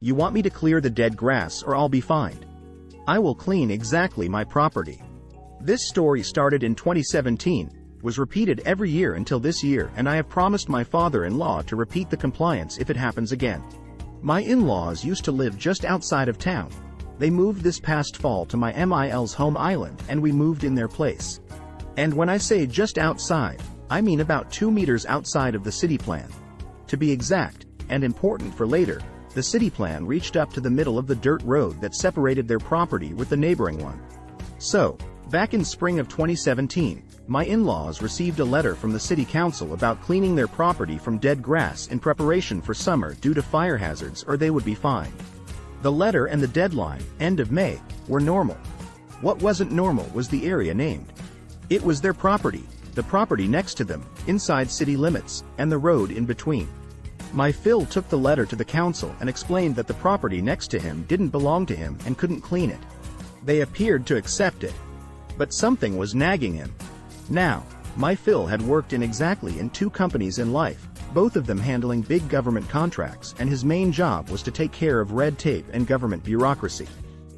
You want me to clear the dead grass or I'll be fined. I will clean exactly my property. This story started in 2017, was repeated every year until this year, and I have promised my father-in-law to repeat the compliance if it happens again. My in-laws used to live just outside of town. They moved this past fall to my MIL's home island and we moved in their place. And when I say just outside, I mean about 2 meters outside of the city plan. To be exact, and important for later, the city plan reached up to the middle of the dirt road that separated their property with the neighboring one. So, back in spring of 2017, my in-laws received a letter from the city council about cleaning their property from dead grass in preparation for summer due to fire hazards or they would be fined. The letter and the deadline, end of May, were normal. What wasn't normal was the area named. It was their property, the property next to them, inside city limits, and the road in between. My Phil took the letter to the council and explained that the property next to him didn't belong to him and couldn't clean it. They appeared to accept it. But something was nagging him. Now, my Phil had worked in 2 companies in life, both of them handling big government contracts, and his main job was to take care of red tape and government bureaucracy.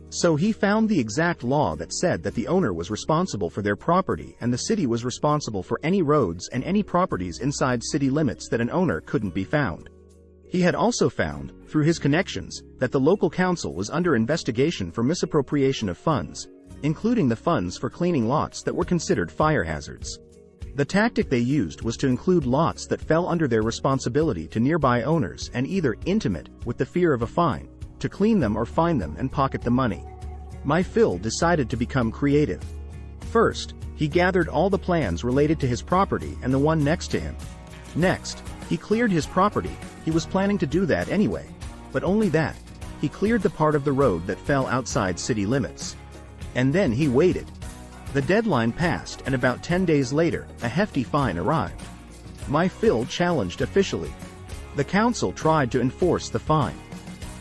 So he found the exact law that said that the owner was responsible for their property and the city was responsible for any roads and any properties inside city limits that an owner couldn't be found. He had also found, through his connections, that the local council was under investigation for misappropriation of funds, including the funds for cleaning lots that were considered fire hazards. The tactic they used was to include lots that fell under their responsibility to nearby owners and either intimate, with the fear of a fine, to clean them or fine them and pocket the money. My Phil decided to become creative. First, he gathered all the plans related to his property and the one next to him. Next, he cleared his property. He was planning to do that anyway, but only that. He cleared the part of the road that fell outside city limits. And then he waited. The deadline passed and about 10 days later, a hefty fine arrived. My Phil challenged officially. The council tried to enforce the fine.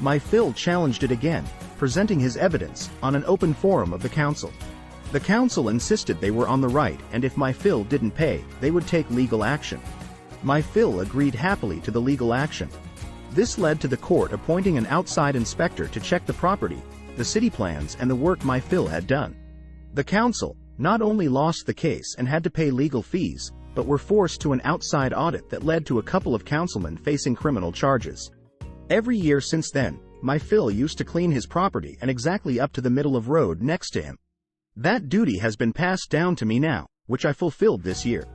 My Phil challenged it again, presenting his evidence on an open forum of the council. The council insisted they were on the right and if my Phil didn't pay, they would take legal action. My Phil agreed happily to the legal action. This led to the court appointing an outside inspector to check the property, the city plans and the work my Phil had done. The council not only lost the case and had to pay legal fees, but were forced to an outside audit that led to a couple of councilmen facing criminal charges. Every year since then, my Phil used to clean his property and exactly up to the middle of road next to him. That duty has been passed down to me now, which I fulfilled this year.